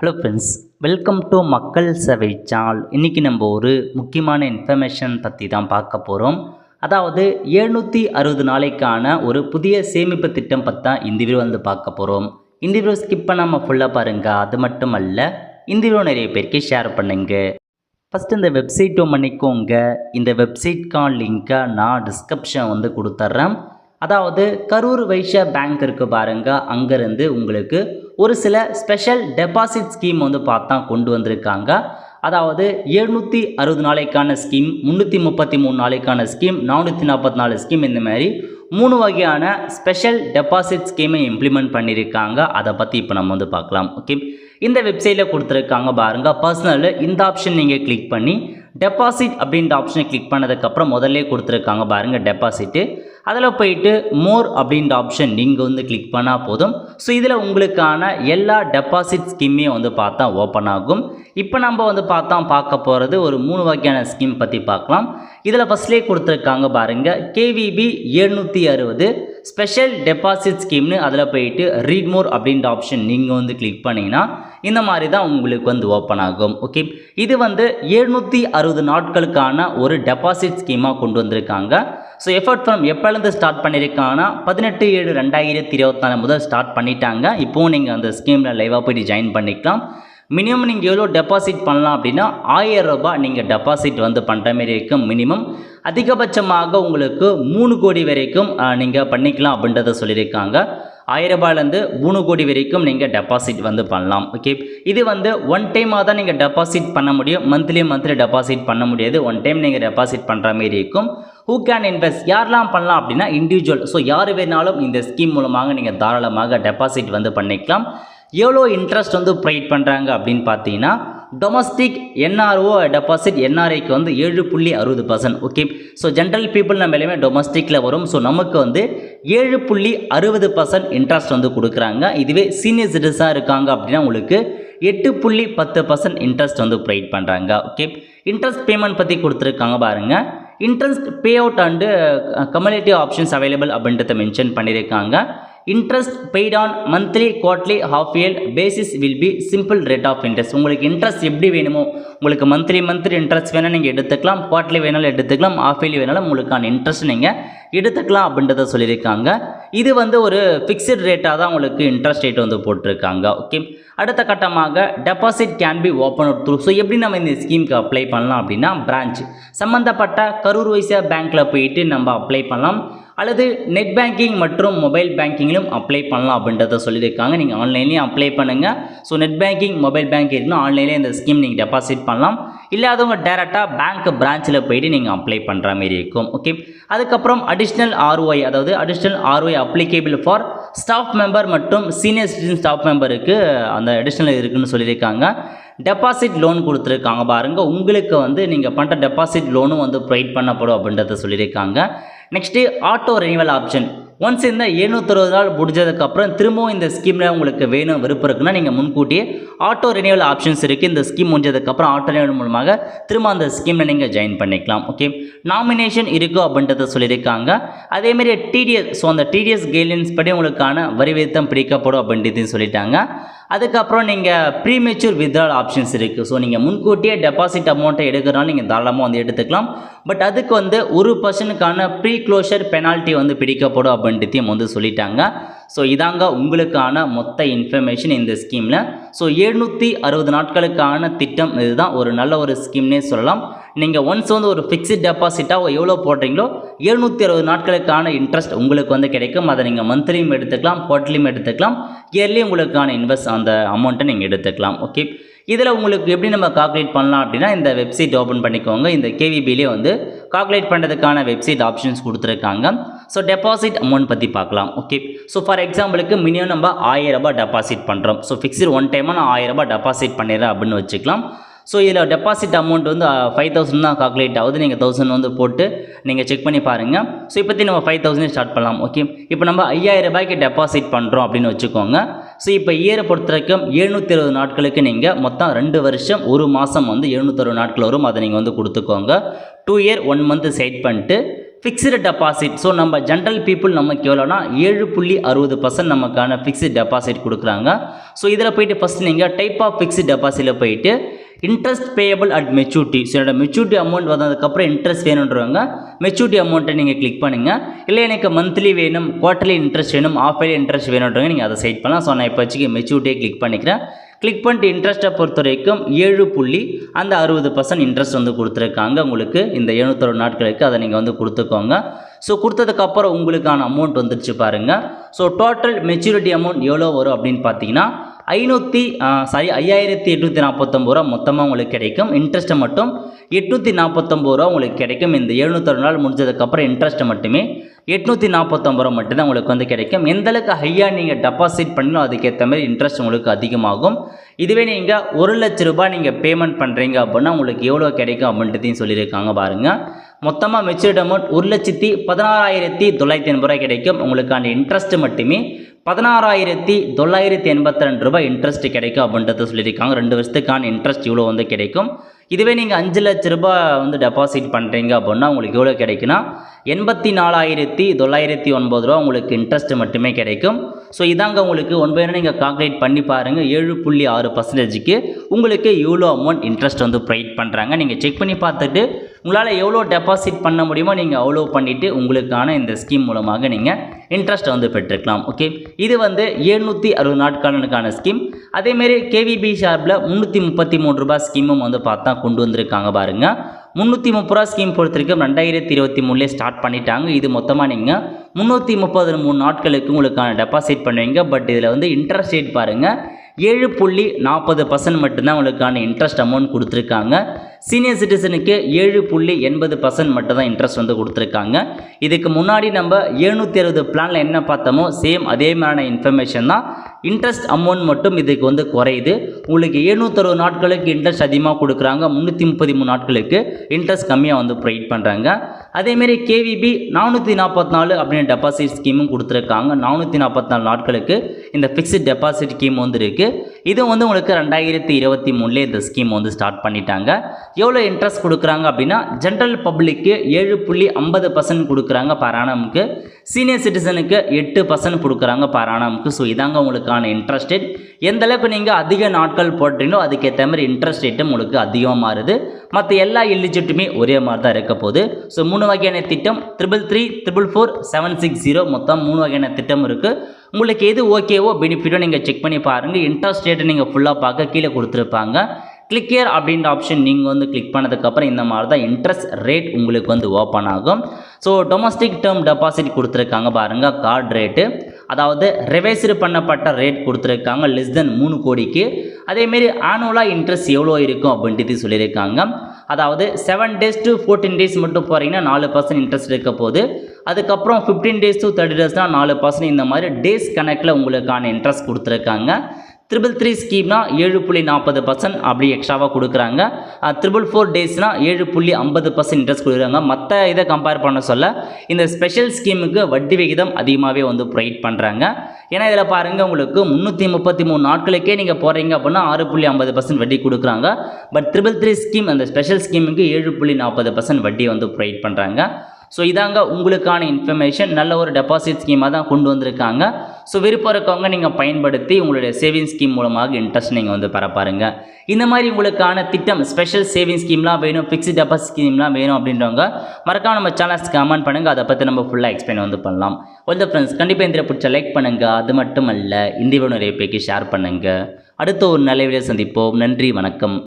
Hello friends, welcome to மக்கள் சேவை channel. இன்றைக்கி நம்ம ஒரு முக்கியமான இன்ஃபர்மேஷன் பற்றி தான் பார்க்க போகிறோம். அதாவது 760 நாளைக்கான ஒரு புதிய சேமிப்பு திட்டம் பற்றி தான் இந்த வீடியோ பார்க்க போகிறோம். இந்த வீடியோ ஸ்கிப் பண்ணாமல் ஃபுல்லாக பாருங்கள். அது மட்டும் அல்ல, இந்த வீடியோ நிறைய பேருக்கு ஷேர் பண்ணுங்க. ஃபஸ்ட்டு இந்த வெப்சைட்டை பண்ணிக்கோங்க. இந்த வெப்சைட்கான லிங்க்கை நான் டிஸ்கிரிப்ஷன் கொடுத்துட்றேன். அதாவது கரூர் வைஸ்யா பேங்க் இருக்குது பாருங்கள், அங்கேருந்து உங்களுக்கு ஒரு சில ஸ்பெஷல் டெபாசிட் ஸ்கீம் பார்த்தா கொண்டு வந்திருக்காங்க. அதாவது 760 நாளைக்கான ஸ்கீம், 333 நாளைக்கான ஸ்கீம், 444 ஸ்கீம், இந்த மாதிரி 3 வகையான ஸ்பெஷல் டெபாசிட் ஸ்கீமை இம்ப்ளிமெண்ட் பண்ணியிருக்காங்க. அதை பற்றி இப்போ நம்ம பார்க்கலாம். ஓகே, இந்த வெப்சைட்டில் கொடுத்துருக்காங்க பாருங்கள். பர்சனல் இந்த ஆப்ஷன் நீங்கள் கிளிக் பண்ணி டெபாசிட் அப்படின்ற ஆப்ஷனை கிளிக் பண்ணதுக்கப்புறம் முதல்ல கொடுத்துருக்காங்க பாருங்கள் டெபாசிட்டு. அதில் போயிட்டு மோர் அப்படின்ற ஆப்ஷன் நீங்கள் கிளிக் பண்ணால் போதும். ஸோ இதில் உங்களுக்கான எல்லா டெபாசிட் ஸ்கீமே பார்த்தா ஓப்பன் ஆகும். இப்போ நம்ம பார்க்க போகிறது ஒரு 3 வகையான ஸ்கீம் பற்றி பார்க்கலாம். இதில் ஃபஸ்ட்லேயே கொடுத்துருக்காங்க பாருங்கள், KVB 760 ஸ்பெஷல் டெபாசிட் ஸ்கீம்னு அதில் போயிட்டு ரீட் மோர் அப்படின்ற ஆப்ஷன் நீங்கள் கிளிக் பண்ணிங்கன்னா இந்த மாதிரி தான் உங்களுக்கு ஓப்பன் ஆகும். ஓகே, இது 760 நாட்களுக்கான ஒரு டெபாசிட் ஸ்கீமாக கொண்டு வந்திருக்காங்க. ஸோ எஃபர்ட் ஃப்ரம் எப்போலேருந்து ஸ்டார்ட் பண்ணியிருக்காங்கன்னா 18/7/2024 முதல் ஸ்டார்ட் பண்ணிட்டாங்க. இப்போவும் நீங்கள் அந்த ஸ்கீமில் லைவாக போய்ட்டு ஜாயின் பண்ணிக்கலாம். மினிமம் நீங்கள் எவ்வளோ டெபாசிட் பண்ணலாம் அப்படின்னா 1000 ரூபாய் நீங்கள் டெபாசிட் பண்ணுற மாரி இருக்கும் மினிமம். அதிகபட்சமாக உங்களுக்கு 3 கோடி வரைக்கும் நீங்கள் பண்ணிக்கலாம் அப்படின்றத சொல்லியிருக்காங்க. 1000 ரூபாயிலேருந்து 3 கோடி வரைக்கும் நீங்கள் டெபாசிட் பண்ணலாம். ஓகே, இது ஒன் டைமாக தான் நீங்கள் டெபாசிட் பண்ண முடியும். மந்த்லி டெபாசிட் பண்ண முடியாது. ஒன் டைம் நீங்கள் டெபாசிட் பண்ணுற மாரி இருக்கும். ஹூ கேன் இன்வெஸ்ட், யாரெல்லாம் பண்ணலாம் அப்படின்னா இண்டிவிஜுவல். ஸோ யார் வேணாலும் இந்த ஸ்கீம் மூலமாக நீங்கள் தாராளமாக டெபாசிட் பண்ணிக்கலாம். எவ்வளோ இன்ட்ரெஸ்ட் ப்ரொவைட் பண்ணுறாங்க அப்படின்னு பார்த்தீங்கன்னா, டொமஸ்டிக் NRO டெபாசிட் NRIக்கு 7.60%. ஓகே, ஸோ ஜென்ரல் பீப்புள் நம்ம எல்லாமே டொமஸ்டிக்கில் வரும். ஸோ நமக்கு 7.60% இன்ட்ரெஸ்ட் கொடுக்குறாங்க. இதுவே சீனியர் சிட்டிசனாக இருக்காங்க அப்படின்னா உங்களுக்கு 8.10% இன்ட்ரெஸ்ட் ப்ரொவைட் பண்ணுறாங்க. ஓகே, இன்ட்ரெஸ்ட் பேமெண்ட் பற்றி கொடுத்துருக்காங்க பாருங்கள். Interest pay out and cumulative options available அப்படின்றத மென்ஷன் பண்ணியிருக்காங்க. Interest paid on monthly, quarterly, half year basis will be simple rate of interest. உங்களுக்கு இன்ட்ரெஸ்ட் எப்படி வேணுமோ, உங்களுக்கு மந்த்லி இன்ட்ரெஸ்ட் வேணால் நீங்கள் எடுத்துக்கலாம், குவார்ட்லி வேணாலும் எடுத்துக்கலாம், ஹாஃப் இயர்லி வேணாலும் உங்களுக்கான இன்ட்ரெஸ்ட் நீங்கள் எடுத்துக்கலாம் அப்படின்றத சொல்லியிருக்காங்க. இது ஒரு ஃபிக்ஸ்டு ரேட்டாக தான் உங்களுக்கு இன்ட்ரெஸ்ட் ரேட் போட்டிருக்காங்க. ஓகே, அடுத்த கட்டமாக deposit can be open through. So எப்படி நம்ம இந்த ஸ்கீமுக்கு அப்ளை பண்ணலாம் அப்படின்னா, பிரான்ச் சம்மந்தப்பட்ட கரூர் வைஸ்யா பேங்க்கில் போயிட்டு நம்ம அப்ளை பண்ணலாம், அல்லது நெட் பேங்கிங் மற்றும் மொபைல் பேங்கிங்கிலும் அப்ளை பண்ணலாம் அப்படின்றத சொல்லியிருக்காங்க. நீங்கள் ஆன்லைன்லேயும் அப்ளை பண்ணுங்கள். So net banking, mobile banking இருக்குன்னா ஆன்லைன்லேயே இந்த ஸ்கீம் நீங்கள் டெபாசிட் பண்ணலாம். இல்லாதவங்க டேரெக்டாக பேங்க் பிரான்ச்சில் போயிட்டு நீங்கள் அப்ளை பண்ணுற மாரி இருக்கும். ஓகே, அதுக்கப்புறம் அடிஷ்னல் ROI, அதாவது additional ROI applicable for staff member மற்றும் சீனியர் சிட்டிசன் ஸ்டாஃப் மெம்பருக்கு அந்த அடிஷ்னல் இருக்குதுன்னு சொல்லியிருக்காங்க. டெபாசிட் லோன் கொடுத்துருக்காங்க பாருங்கள். உங்களுக்கு நீங்கள் பண்ணுற டெபாசிட் லோனும் ப்ரொவைட் பண்ணப்படும் அப்படின்றத சொல்லியிருக்காங்க. Next auto renewal option. Once இந்த 760 நாள் முடிஞ்சதுக்கப்புறம் திரும்பவும் இந்த ஸ்கீமில் உங்களுக்கு வேணும் விருப்பம் இருக்குன்னா நீங்கள் முன்கூட்டியே ஆட்டோ ரெனிவல் ஆப்ஷன்ஸ் இருக்குது. இந்த ஸ்கீம் முடிஞ்சதுக்கப்புறம் ஆட்டோ ரெனிவல் மூலமாக திரும்ப அந்த ஸ்கீமில் நீங்கள் ஜாயின் பண்ணிக்கலாம். ஓகே, நாமினேஷன் இருக்கும் அப்படின்றத சொல்லியிருக்காங்க. அதேமாரி TDS, ஸோ அந்த TDS கைட்லைன்ஸ் படி உங்களுக்கான வரி விகிதம் பிடிக்கப்படும் அப்படின்றதையும் சொல்லிட்டாங்க. அதுக்கப்புறம் நீங்கள் ப்ரீமெச்சூர் வித்ட்ரால் ஆப்ஷன்ஸ் இருக்குது. ஸோ நீங்கள் முன்கூட்டியே டெபாசிட் அமௌண்ட்டை எடுக்கிறனால நீங்கள் தாராளமாக எடுத்துக்கலாம். பட் அதுக்கு 1% ப்ரீ க்ளோஷர் பெனால்ட்டி பிடிக்கப்படும் அப்படின்றதையும் சொல்லிட்டாங்க. ஸோ இதாங்க உங்களுக்கான மொத்த இன்ஃபர்மேஷன் இந்த ஸ்கீமில். ஸோ 760 நாட்களுக்கான திட்டம் இதுதான். ஒரு நல்ல ஒரு ஸ்கீம்னே சொல்லலாம். நீங்கள் ஒன்ஸ் ஒரு ஃபிக்ஸ்டு டெபாசிட்டாக எவ்வளோ போடுறீங்களோ 760 நாட்களுக்கான இன்ட்ரெஸ்ட் உங்களுக்கு கிடைக்கும். அதை நீங்கள் மந்த்லியும் எடுத்துக்கலாம், குவார்ட்லியும் எடுத்துக்கலாம், இயர்லியும் உங்களுக்கான இன்வெஸ்ட் அந்த அமௌண்ட்டை நீங்கள் எடுத்துக்கலாம். ஓகே, இதில் உங்களுக்கு எப்படி நம்ம கால்குலேட் பண்ணலாம் அப்படின்னா, இந்த வெப்சைட் ஓப்பன் பண்ணிக்கோங்க. இந்த KVBலேயே கால்குலேட் பண்ணுறதுக்கான வெப்சைட் ஆப்ஷன்ஸ் கொடுத்துருக்காங்க. ஸோ டெபாசிட் அமௌண்ட் பற்றி பார்க்கலாம். ஓகே, ஸோ ஃபார் எக்ஸாம்பிளுக்கு மினிமம் நம்ம 1000 ரூபாய் டெபாசிட் பண்ணுறோம். ஸோ ஃபிக்ஸ்டு ஒன் டைமாக நான் 1000 ரூபாய் டெபாசிட் பண்ணிடுறேன் அப்படின்னு வச்சுக்கலாம். ஸோ இதில் டெபாசிட் அமௌண்ட் 5000 தான் கால்குலேட் ஆகுது. நீங்கள் 1000 போட்டு நீங்கள் செக் பண்ணி பாருங்கள். ஸோ இப்போத்தி நம்ம 5000 ஸ்டார்ட் பண்ணலாம். ஓகே, இப்போ நம்ம 5000 ரூபாய்க்கு டெபாசிட் பண்ணுறோம் அப்படின்னு வச்சுக்கோங்க. ஸோ இப்போ இயரை பொறுத்த வரைக்கும் 760 நாட்களுக்கு நீங்கள் மொத்தம் 2 வருஷம் 1 மாதம் 760 நாட்கள் வரும். அதை நீங்கள் கொடுத்துக்கோங்க. 2 இயர் 1 மந்த் செட் பண்ணிட்டு ஃபிக்ஸ்டு டெபாசிட். ஸோ நம்ம ஜென்ரல் பீப்புள் நமக்கு எவ்வளோனா 7.60% நமக்கான ஃபிக்ஸ்டு டெபாசிட் கொடுக்குறாங்க. ஸோ இதில் போயிட்டு ஃபஸ்ட் நீங்கள் டைப் ஆஃப் ஃபிக்ஸ்டு டெபாசிட்டில் போயிட்டு interest payable at maturity. So என்னோட மெச்சூரிட்டி அமௌண்ட் வந்ததுக்கப்புறம் இன்ட்ரெஸ்ட் வேணுன்றவங்க மெச்சூரிட்டி அமௌண்ட்டை நீங்கள் கிளிக் பண்ணுங்கள். இல்லை எனக்கு மந்த்லி வேணும், குவார்ட்டர்லி இன்ட்ரெஸ்ட் வேணும், ஆஃப் இயர்லி இன்ட்ரெஸ்ட் வேணுன்றவங்க நீங்கள் அதை செட் பண்ணலாம். ஸோ நான் இப்போ வச்சுக்க மெச்சூரிட்டியை கிளிக் பண்ணிக்கிறேன். கிளிக் பண்ணிட்டு இன்ட்ரெஸ்ட்டை பொறுத்த வரைக்கும் 7.60% இன்ட்ரெஸ்ட் வந்து கொடுத்துருக்காங்க உங்களுக்கு இந்த 760 நாட்களுக்கு. அதை நீங்கள் வந்து கொடுத்துக்கோங்க. ஸோ கொடுத்ததுக்கப்புறம் உங்களுக்கான அமௌண்ட் வந்துடுச்சு பாருங்கள். ஸோ டோட்டல் மெச்சூரிட்டி அமௌண்ட் எவ்வளோ வரும் அப்படின்னு பார்த்தீங்கன்னா 5,849 ரூபா மொத்தமாக உங்களுக்கு கிடைக்கும். இன்ட்ரெஸ்ட்டை மட்டும் 849 ரூபா உங்களுக்கு கிடைக்கும். இந்த 760 நாள் முடிஞ்சதுக்கப்புறம் இன்ட்ரெஸ்ட்டை மட்டுமே 849 ரூபா மட்டும்தான் உங்களுக்கு வந்து கிடைக்கும். எந்தளவுக்கு ஹையாக நீங்கள் டெபாசிட் பண்ணணும் அதுக்கேற்ற மாதிரி இன்ட்ரெஸ்ட் உங்களுக்கு அதிகமாகும். இதுவே நீங்கள் 1,00,000 ரூபாய் நீங்கள் பேமெண்ட் பண்ணுறீங்க அப்படின்னா உங்களுக்கு எவ்வளோ கிடைக்கும் அப்படின்றதையும் சொல்லியிருக்காங்க பாருங்கள். மொத்தமாக மெச்சூரிட்டி அமௌண்ட் 1,16,980 ரூபாய் கிடைக்கும். உங்களுக்கான இன்ட்ரெஸ்ட் மட்டுமே 16,982 ரூபாய் இன்ட்ரெஸ்ட் கிடைக்கும் அப்படின்றத சொல்லியிருக்காங்க. 2 வருஷத்துக்கான இன்ட்ரெஸ்ட் இவ்வளோ வந்து கிடைக்கும். இதுவே நீங்கள் 5 லட்ச ரூபாய் வந்து டெபாசிட் பண்ணுறீங்க அப்படின்னா உங்களுக்கு எவ்வளோ கிடைக்குன்னா 84,909 ரூபா உங்களுக்கு இன்ட்ரெஸ்ட் மட்டுமே கிடைக்கும். ஸோ இதாங்க உங்களுக்கு 1 பை 1 நீங்கள் கால்குலேட் பண்ணி பாருங்கள். 7.6%க்கு உங்களுக்கு எவ்வளோ அமௌண்ட் இன்ட்ரெஸ்ட் வந்து ப்ரொவைட் பண்ணுறாங்க. நீங்கள் செக் பண்ணி பார்த்துட்டு உங்களால் எவ்வளோ டெபாசிட் பண்ண முடியுமோ நீங்கள் அவ்வளோ பண்ணிவிட்டு உங்களுக்கான இந்த ஸ்கீம் மூலமாக நீங்கள் இன்ட்ரெஸ்ட்டை வந்து பெற்றுக்கலாம். ஓகே, இது வந்து 760 நாட்களுக்கான ஸ்கீம். அதேமாரி கேவிபி ஷார்ப்பில் 333 ரூபாய் ஸ்கீமும் வந்து பார்த்தா கொண்டு வந்திருக்காங்க பாருங்கள். 330 ரூபா ஸ்கீம் பொறுத்திருக்கும் 2023 ஸ்டார்ட் பண்ணிட்டாங்க. இது மொத்தமாக நீங்கள் 333 நாட்களுக்கு உங்களுக்கான டெபாசிட் பண்ணுவீங்க. பட் இதில் வந்து இன்ட்ரெஸ்ட் ரேட் பாருங்கள் 7.40% மட்டும்தான் உங்களுக்கான இன்ட்ரெஸ்ட் அமௌண்ட் கொடுத்துருக்காங்க. சீனியர் சிட்டிசனுக்கு 7.80% மட்டும் தான் இன்ட்ரெஸ்ட் வந்து கொடுத்துருக்காங்க. இதுக்கு முன்னாடி நம்ம 760 பிளானில் என்ன பார்த்தோமோ சேம் அதே மாதிரியான இன்ஃபர்மேஷன் தான். இன்ட்ரெஸ்ட் அமௌண்ட் மட்டும் இதுக்கு வந்து குறையுது. உங்களுக்கு 760 நாட்களுக்கு இன்ட்ரெஸ்ட் அதிகமாக கொடுக்குறாங்க, 333 நாட்களுக்கு இன்ட்ரெஸ்ட் கம்மியாக வந்து ப்ரொவைட் பண்ணுறாங்க. அதேமாரி கேவிபி 444 அப்படின்னு டெபாசிட் ஸ்கீமும் கொடுத்துருக்காங்க. 444 நாட்களுக்கு இந்த ஃபிக்ஸ்டு டெபாசிட் ஸ்கீம் வந்து இருக்குது. இது வந்து உங்களுக்கு 2023 இந்த ஸ்கீம் வந்து ஸ்டார்ட் பண்ணிட்டாங்க. எவ்வளோ இன்ட்ரெஸ்ட் கொடுக்குறாங்க அப்படின்னா ஜென்ரல் பப்ளிக்கு 7.50% கொடுக்குறாங்க பர் ஆனமுக்கு. சீனியர் சிட்டிசனுக்கு 8% கொடுக்குறாங்க பர் ஆனமுக்கு. ஸோ இதாங்க உங்களுக்கான இன்ட்ரெஸ்ட் ரேட். எந்த அளவுக்கு நீங்கள் அதிக நாட்கள் போடுறீங்களோ அதுக்கேற்ற மாதிரி இன்ட்ரெஸ்ட் ரேட்டும் உங்களுக்கு அதிகமாக மாறுது. மற்ற எல்லா எலிஜிபிலிட்டியுமே ஒரே மாதிரி தான் இருக்க போகுது. ஸோ 3 வகையான திட்டம் 333, 444, 760 மொத்தம் 3 வகையான திட்டம் இருக்குது. உங்களுக்கு எது ஓகேவோ பெனிஃபிட்டோ நீங்கள் செக் பண்ணி பாருங்கள். இன்ட்ரெஸ்ட் ரேட்டை நீங்கள் ஃபுல்லாக பார்க்க கீழே கொடுத்துருப்பாங்க. கிளிக் ஹியர் அப்படின்ற ஆப்ஷன் நீங்கள் வந்து கிளிக் பண்ணதுக்கப்புறம் இந்த மாதிரி தான் இன்ட்ரெஸ்ட் ரேட் உங்களுக்கு வந்து ஓப்பன் ஆகும். ஸோ டொமஸ்டிக் டேர்ம் டெபாசிட் கொடுத்துருக்காங்க பாருங்கள். கார்டு ரேட்டு அதாவது ரிவைஸ்டு பண்ணப்பட்ட ரேட் கொடுத்துருக்காங்க லெஸ் தென் 3 கோடிக்கு. அதேமாரி ஆனுவலாக இன்ட்ரெஸ்ட் எவ்வளோ இருக்கும் அப்படின்ட்டு சொல்லியிருக்காங்க. அதாவது 7 days to 14 days மட்டும் போகிறீங்கன்னா 4% இன்ட்ரெஸ்ட் இருக்க போகுது. அதுக்கப்புறம் 15 days to 30 daysனால் 4%. இந்த மாதிரி டேஸ் கணக்கில் உங்களுக்கான இன்ட்ரெஸ்ட் கொடுத்துருக்காங்க. 333 ஸ்கீம்னா 7.40% அப்படி எக்ஸ்ட்ராவாக கொடுக்குறாங்க. 444 டேஸ்னால் 7.50% இன்ட்ரெஸ்ட் கொடுக்குறாங்க. மற்ற இதை கம்பேர் பண்ண சொல்ல இந்த ஸ்பெஷல் ஸ்கீமுக்கு வட்டி விகிதம் அதிகமாகவே வந்து ப்ரொவைட் பண்ணுறாங்க. ஏன்னா இதில் பாருங்கள் உங்களுக்கு 333 நாட்களுக்கே நீங்கள் போகிறீங்க அப்படின்னா 6.50% வட்டி கொடுக்குறாங்க. பட் 333 ஸ்கீம் அந்த ஸ்பெஷல் ஸ்கீமுக்கு 7.40% வட்டி வந்து ப்ரொவைட் பண்ணுறாங்க. ஸோ இதாங்க உங்களுக்கான இன்ஃபர்மேஷன். நல்ல ஒரு டெபாசிட் ஸ்கீமாக தான் கொண்டு வந்திருக்காங்க. ஸோ விருப்பம் இருக்கவங்க நீங்கள் பயன்படுத்தி உங்களுடைய சேவிங்ஸ் ஸ்கீம் மூலமாக இன்ட்ரெஸ்ட் நீங்கள் வந்து பெற பாருங்கள். இந்த மாதிரி உங்களுக்கான திட்டம் ஸ்பெஷல் சேவிங்ஸ் ஸ்கீம்லாம் வேணும், ஃபிக்ஸ்டு டெபாசிட் ஸ்கீம்லாம் வேணும் அப்படின்றவங்க மறக்காம நம்ம சேனல்ஸ் கமெண்ட் பண்ணுங்கள். அதை பற்றி நம்ம ஃபுல்லாக எக்ஸ்பிளைன் வந்து பண்ணலாம். ஓகே ஃப்ரெண்ட்ஸ், கண்டிப்பாக இந்த பிடிச்ச லைக் பண்ணுங்கள். அது மட்டும் அல்ல இந்த வீடியோ நிறைய பேருக்கு ஷேர் பண்ணுங்கள். அடுத்த ஒரு நல்ல வீடியோ சந்திப்போம். நன்றி, வணக்கம்.